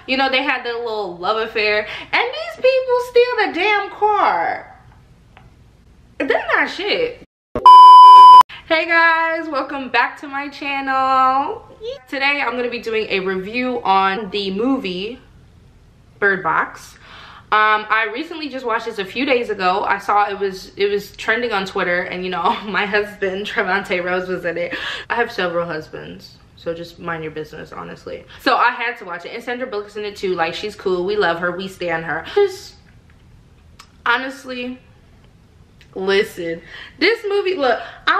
You know, they had their little love affair, and these people steal the damn car. They're not shit. Hey guys, welcome back to my channel. Today I'm going to be doing a review on the movie Bird Box. I recently just watched this a few days ago. I saw it was trending on Twitter, and you know, my husband Trevante Rose was in it. I have several husbands, so just mind your business, honestly. So I had to watch it, and Sandra Bullock's in it too. Like, she's cool, we love her, we stan her. Just honestly, listen, this movie, look, I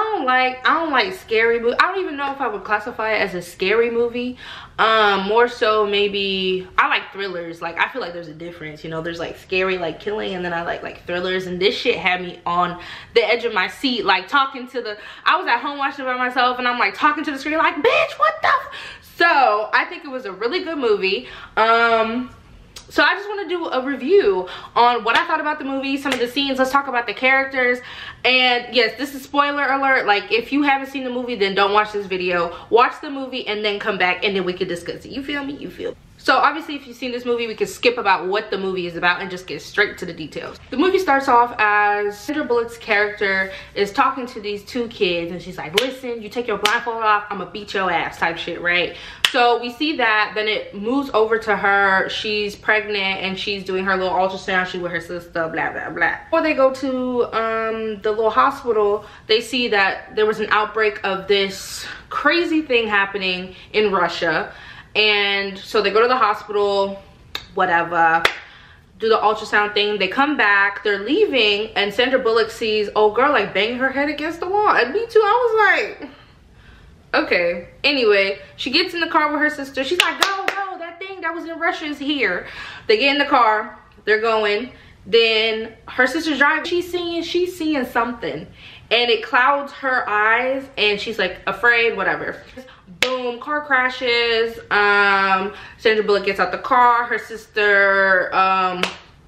don't like scary movies. I don't even know if I would classify it as a scary movie. More so maybe I like thrillers. Like, I feel like there's a difference, you know. There's like scary, like killing, and then I like thrillers, and this shit had me on the edge of my seat, like talking to the, I was at home watching it by myself, and I'm like talking to the screen like, bitch, what the so I think it was a really good movie. So I just want to do a review on what I thought about the movie, some of the scenes. Let's talk about the characters. And yes, this is spoiler alert. Like, if you haven't seen the movie, then don't watch this video. Watch the movie and then come back, and then we can discuss it. You feel me? You feel me? So obviously, if you've seen this movie, we can skip about what the movie is about and just get straight to the details. The movie starts off as Sandra Bullock's character is talking to these two kids, and she's like, listen, you take your blindfold off, I'm gonna beat your ass type shit, right? So we see that, then it moves over to her. She's pregnant and she's doing her little ultrasound. She's with her sister, blah, blah, blah. Before they go to the little hospital, they see that there was an outbreak of this crazy thing happening in Russia. And so they go to the hospital, whatever, do the ultrasound thing. They come back, they're leaving, and Sandra Bullock sees old girl like banging her head against the wall. And me too, I was like, okay. Anyway, she gets in the car with her sister. She's like, go, go, that thing that was in Russia is here. They get in the car, they're going. Then her sister's driving. She's seeing something, and it clouds her eyes, and she's like afraid, whatever. Boom, car crashes. Sandra Bullock gets out the car. Her sister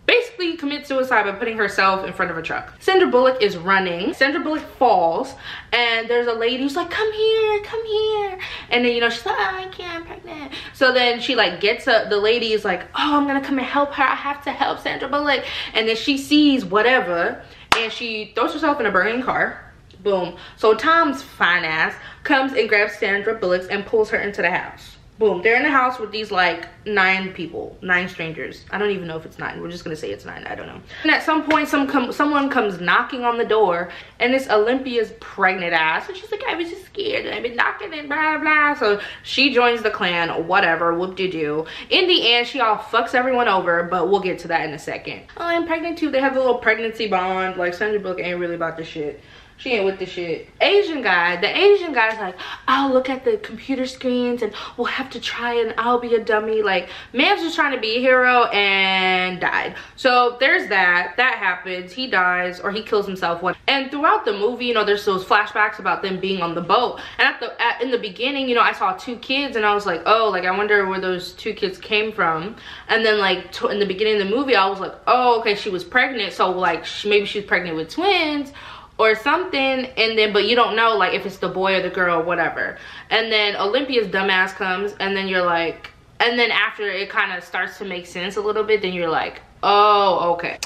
basically commits suicide by putting herself in front of a truck. Sandra Bullock is running. Sandra Bullock falls, and there's a lady who's like, come here, come here. And then, you know, she's like, oh, I can't, I'm pregnant. So then she like gets up, the lady is like, oh, I'm gonna come and help her, I have to help Sandra Bullock. And then she sees whatever, and she throws herself in a burning car. Boom. So Tom's fine ass comes and grabs Sandra Bullock and pulls her into the house. Boom. They're in the house with these like 9 people, 9 strangers. I don't even know if it's 9. We're just gonna say it's 9. I don't know. And at some point, someone comes knocking on the door, and it's Olympia's pregnant ass, and she's like, I was just scared, and I've been knocking and blah blah. So she joins the clan, whatever, whoop-de-doo. In the end, she all fucks everyone over, but we'll get to that in a second. Oh, I'm pregnant too. They have a little pregnancy bond. Like, Sandra Bullock ain't really about this shit. She ain't with the shit. The Asian guy's like, I'll look at the computer screens and we'll have to try, and I'll be a dummy. Like, man's just trying to be a hero and died. So there's that happens. He dies, or he kills himself. And throughout the movie, you know, there's those flashbacks about them being on the boat. And in the beginning, you know, I saw 2 kids, and I was like, oh, like, I wonder where those 2 kids came from. And then like in the beginning of the movie, I was like, oh, okay, she was pregnant, so like maybe she was pregnant with twins or something. And then, but you don't know, like, if it's the boy or the girl or whatever. And then Olympia's dumbass comes, and then you're like, and then after it kind of starts to make sense a little bit, then you're like, oh, okay.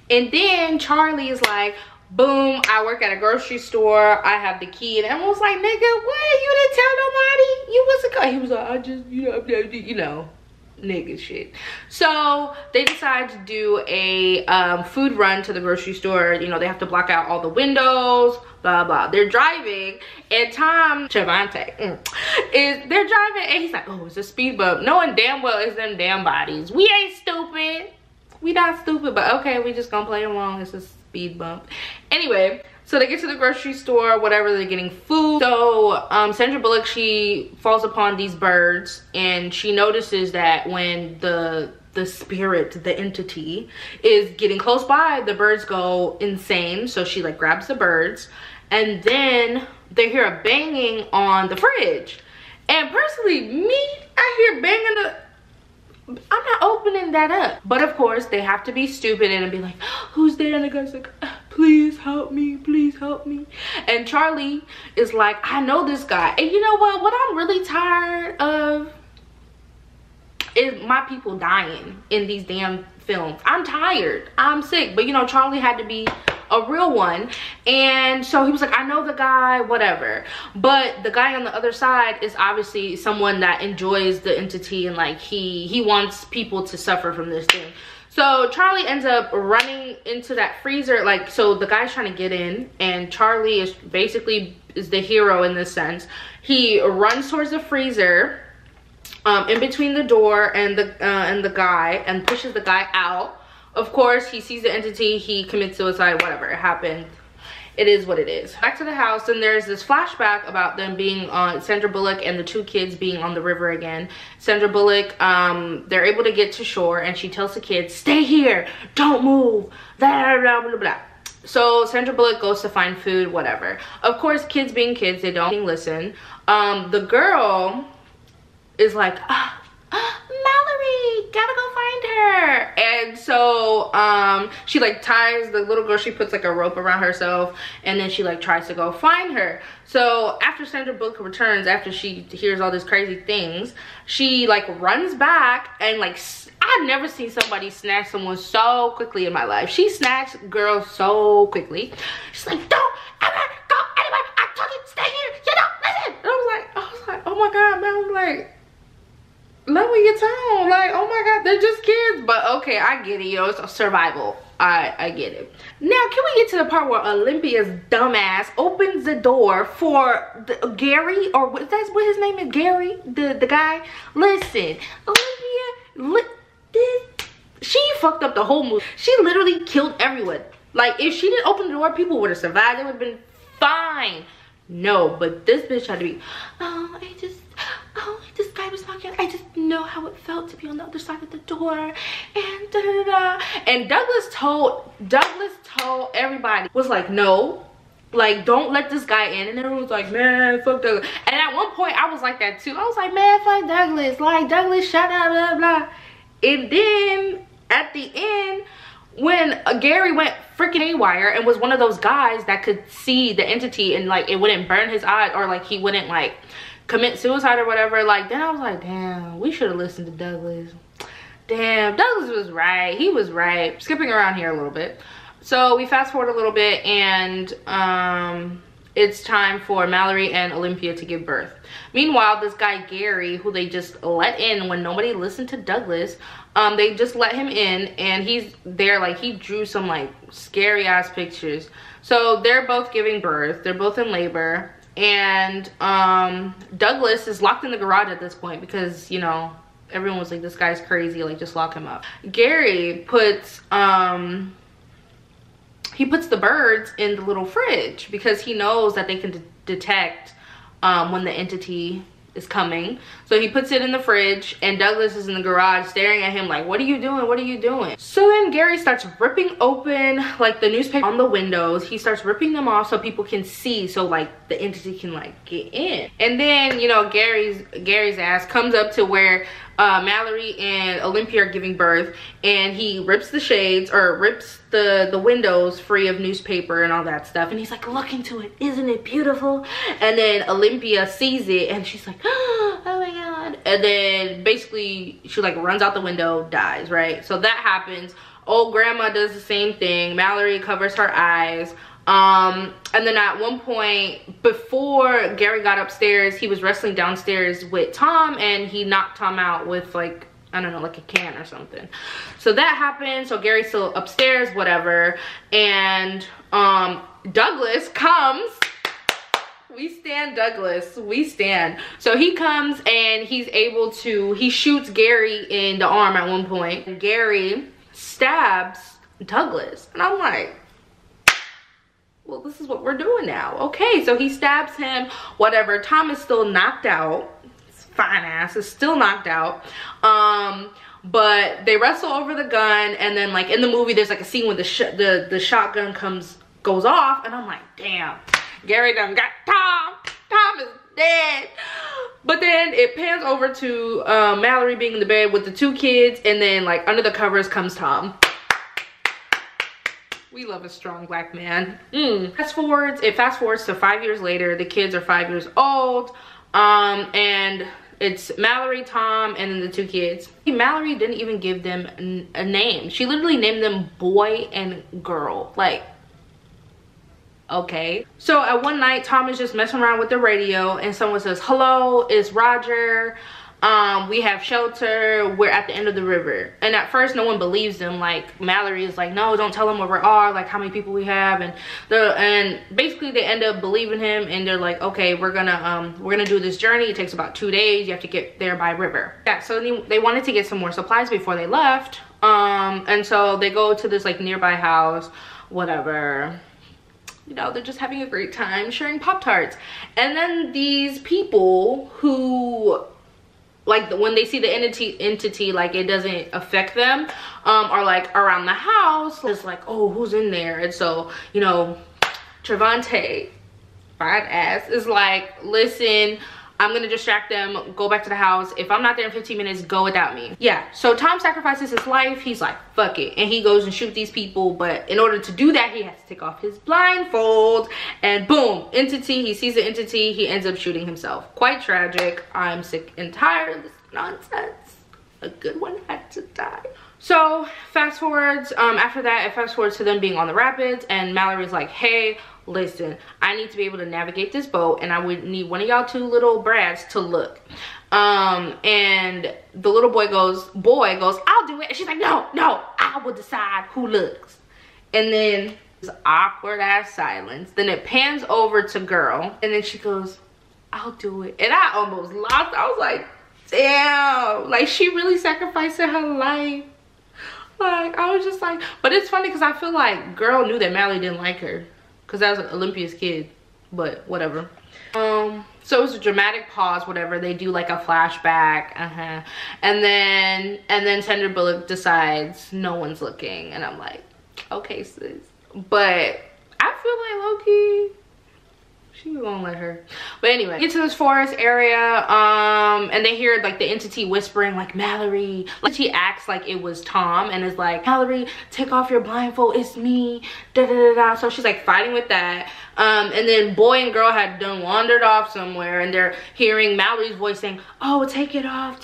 And then Charlie is like, boom, I work at a grocery store, I have the key. And everyone was like, nigga, what, you didn't tell nobody? You wasn't going. He was like, I just, you know, nigga shit. So they decide to do a food run to the grocery store. You know, they have to block out all the windows, blah blah. They're driving, and Tom Trevante they're driving, and he's like, oh, it's a speed bump, knowing damn well it's them damn bodies. We ain't stupid, we not stupid, but okay, we just gonna play along. It's a speed bump. Anyway, so they get to the grocery store, whatever, they're getting food. So Sandra Bullock, she falls upon these birds, and she notices that when the spirit, the entity, is getting close by, the birds go insane. So she like grabs the birds, and then they hear a banging on the fridge. And personally, me, I hear banging I'm not opening that up. But of course, they have to be stupid and be like, who's there? And the guy's like, please help me, please help me. And Charlie is like, I know this guy. And you know what I'm really tired of? is my people dying in these damn films. I'm tired, I'm sick. But you know, Charlie had to be a real one, and so he was like, I know the guy, whatever. But the guy on the other side is obviously someone that enjoys the entity, and like he wants people to suffer from this thing. So Charlie ends up running into that freezer. Like, so the guy's trying to get in, and Charlie is basically the hero in this sense. He runs towards the freezer, in between the door and the guy, and pushes the guy out. Of course, he sees the entity, he commits suicide, whatever, it happened. It is what it is. Back to the house, and there's this flashback about them being on, Sandra Bullock and the two kids being on the river again. Sandra Bullock, they're able to get to shore, and she tells the kids, stay here, don't move, blah, blah, blah, blah. So Sandra Bullock goes to find food, whatever. Of course, kids being kids, they don't listen. The girl is like, Mallory, gotta go find her. And so she like ties the little girl, she puts like a rope around herself, and then she like tries to go find her. So after Sandra Bullock returns, after she hears all these crazy things, she like runs back, and like, I've never seen somebody snatch someone so quickly in my life. She snatched girls so quickly. She's like, don't ever go anywhere, I told you, stay here, you don't listen. And I was like, oh my god, man. I'm like, lower your tone, like, oh my god, they're just kids. But okay, I get it, you know, it's a survival. I get it. Now, can we get to the part where Olympia's dumbass opens the door for Gary, or that's what his name is, Gary, the guy? Listen, Olympia, she fucked up the whole movie. She literally killed everyone. Like, if she didn't open the door, people would have survived. It would have been fine. No, but this bitch had to be, this guy was knocking, I just know how it felt to be on the other side of the door, and da da da. And Douglas told everybody, was like, no, like, don't let this guy in. And everyone was like, man, fuck Douglas. And at one point I was like that too. I was like, man, fuck Douglas, like, Douglas, shut up, blah blah. And then at the end, when Gary went freaking haywire and was one of those guys that could see the entity, and like it wouldn't burn his eyes, or like he wouldn't like commit suicide or whatever, like, then I was like, damn, we should have listened to Douglas. Damn, Douglas was right. He was right. Skipping around here a little bit. So we fast forward a little bit, and it's time for Mallory and Olympia to give birth. Meanwhile, this guy Gary, who they just let in when nobody listened to Douglas, they just let him in, and he's there, like, he drew some like scary ass pictures. So they're both giving birth, they're both in labor, and Douglas is locked in the garage at this point because, you know, everyone was like, this guy's crazy, like, just lock him up. Gary puts he puts the birds in the little fridge because he knows that they can detect when the entity is coming. So he puts it in the fridge, and Douglas is in the garage staring at him like, what are you doing? What are you doing? So then Gary starts ripping open like the newspaper on the windows. He starts ripping them off so people can see, so like the entity can like get in. And then, you know, Gary's ass comes up to where Mallory and Olympia are giving birth, and he rips the shades, or rips the windows free of newspaper and all that stuff, and he's like, look into it, isn't it beautiful? And then Olympia sees it, and she's like, oh my god. And then basically she like runs out the window, dies, right? So that happens. Old grandma does the same thing. Mallory covers her eyes. And then at one point, before Gary got upstairs, he was wrestling downstairs with Tom, and he knocked Tom out with like, I don't know, like a can or something. So that happened. So Gary's still upstairs, whatever. And Douglas comes. We stand Douglas, we stand. So he comes, and he's able to, he shoots Gary in the arm at one point, and Gary stabs Douglas. And I'm like, well, this is what we're doing now. Okay, so he stabs him, whatever. Tom is still knocked out. His fine ass is still knocked out. But they wrestle over the gun, and then like in the movie there's like a scene where the shotgun goes off, and I'm like, damn, Gary done got Tom. Tom is dead. But then it pans over to Mallory being in the bed with the two kids, and then like under the covers comes Tom. We love a strong black man. It fast forwards to 5 years later. The kids are 5 years old. And It's Mallory, Tom, and then the 2 kids. Mallory didn't even give them a name. She literally named them boy and girl. Like, okay. So at one night, Tom is just messing around with the radio and someone says, hello, it's Roger. We have shelter. We're at the end of the river. And at first, no one believes them. Like, Mallory is like, no, don't tell them where we are, like how many people we have. And basically they end up believing him, and they're like, okay, we're gonna do this journey. It takes about 2 days. You have to get there by river. Yeah, so they wanted to get some more supplies before they left. And so they go to this like nearby house, whatever. You know, they're just having a great time sharing Pop-Tarts. And then these people who, like, when they see the entity, like it doesn't affect them, are like around the house. It's like, oh, who's in there? And so, you know, Trevante, fine ass, is like, listen, I'm gonna distract them, go back to the house. If I'm not there in 15 minutes, go without me. Yeah, so Tom sacrifices his life. He's like, fuck it. And he goes and shoots these people. But in order to do that, he has to take off his blindfold. And boom, entity, he sees the entity. He ends up shooting himself. Quite tragic. I'm sick and tired of this nonsense. A good one had to die. So fast forwards, after that, it fast forwards to them being on the rapids. And Mallory's like, hey, listen, I need to be able to navigate this boat, and I would need one of y'all 2 little brats to look. And the little boy goes, I'll do it. And she's like, no, I will decide who looks. And then this awkward ass silence. Then it pans over to girl, and then she goes, I'll do it. And I almost lost. I was like, damn, like she really sacrificing her life. Like, I was just like, but it's funny because I feel like girl knew that Mallory didn't like her, because that was Olympia's kid, but whatever. So it was a dramatic pause, whatever. They do like a flashback, and then Sandra Bullock decides no one's looking, and I'm like, okay, sis. But I feel like low-key, she won't let her. But anyway, get to this forest area, and they hear like the entity whispering like, Mallory. Like, she acts like it was Tom and is like, Mallory, take off your blindfold, it's me, da da da da. So she's like fighting with that. And then boy and girl had done wandered off somewhere, and they're hearing Mallory's voice saying, oh, take it off,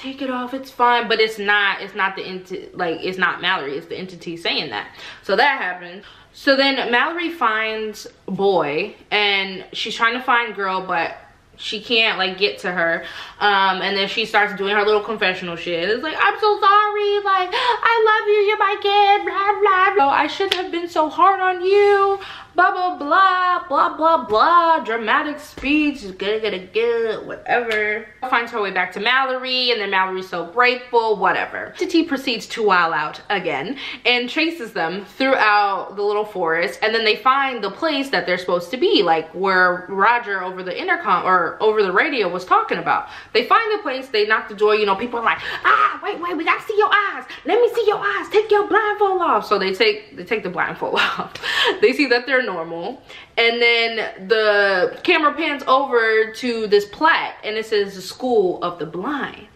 it's fine. But it's not the entity, like it's not Mallory, it's the entity saying that. So that happened. So then Mallory finds boy, and she's trying to find girl, but she can't like get to her. And then she starts doing her little confessional shit. It's like, I'm so sorry, like I love you, you're my kid, blah blah blah. I shouldn't have been so hard on you, blah blah blah blah blah blah. Dramatic speech, good, whatever. Finds her way back to Mallory, and then Mallory's so grateful, whatever. Entity proceeds to wild out again and chases them throughout the little forest, and then they find the place that they're supposed to be, like where Roger over the intercom or over the radio was talking about. They find the place, they knock the door, you know, people are like, ah, wait, we gotta see your eyes, let me see your eyes, take your blindfold off. So they take the blindfold off. They see that they're normal, and then the camera pans over to this plaque, and it says the School of the Blind,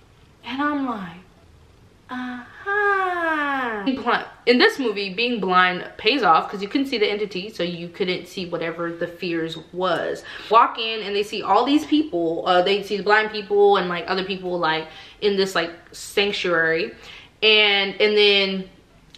and I'm like, in this movie, being blind pays off because you couldn't see the entity, so you couldn't see whatever the fears was. Walk in, and they see all these people, they see the blind people and like other people like in this like sanctuary, and then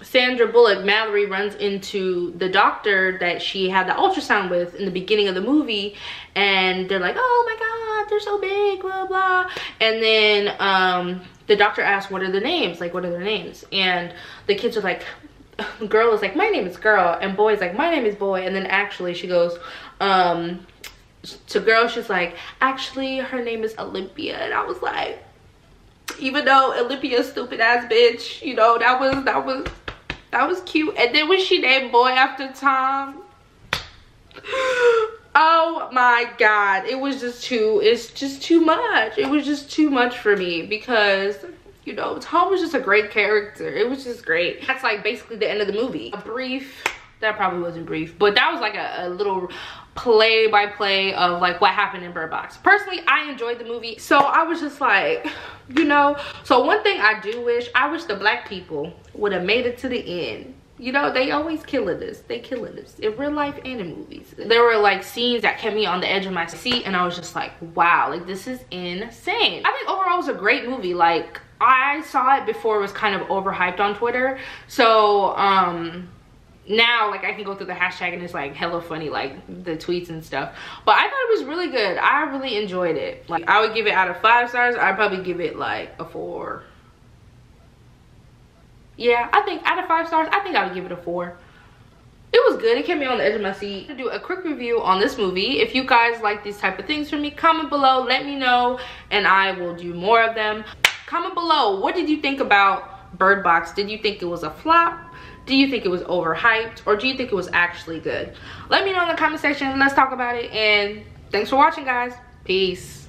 Sandra Bullock, Mallory, runs into the doctor that she had the ultrasound with in the beginning of the movie, and they're like, oh my god, they're so big, blah blah. And then the doctor asks, what are the names, like what are their names? And the kids are like, girl is like, my name is girl, and boy is like, my name is boy. And then actually she goes to girl, she's like, actually her name is Olympia. And I was like, even though Olympia's stupid ass bitch, you know, that was cute. And then when she named boy after Tom, oh my god, it's just too much. It was just too much for me because, you know, Tom was just a great character. It was just great. That's like basically the end of the movie. A brief, that probably wasn't brief, but that was like a little play-by-play of like what happened in Bird Box. Personally, I enjoyed the movie, so I was just like, you know. So one thing I wish the black people would have made it to the end You know, they always killing this. They killing this in real life and in movies. There were like scenes that kept me on the edge of my seat, and I was just like, wow, like this is insane. I think overall it was a great movie. Like, I saw it before it was kind of overhyped on Twitter. So now like I can go through the hashtag and it's like hella funny, like the tweets and stuff. But I thought it was really good. I really enjoyed it. Like, I would give it out of 5 stars. I'd probably give it like a 4. Yeah, I think out of 5 stars, I think I would give it a 4. It was good. It kept me on the edge of my seat. To do a quick review on this movie. If you guys like these type of things from me, comment below, let me know, and I will do more of them. Comment below, what did you think about Bird Box? Did you think it was a flop? Do you think it was overhyped? Or do you think it was actually good? Let me know in the comment section. Let's talk about it. And thanks for watching, guys. Peace.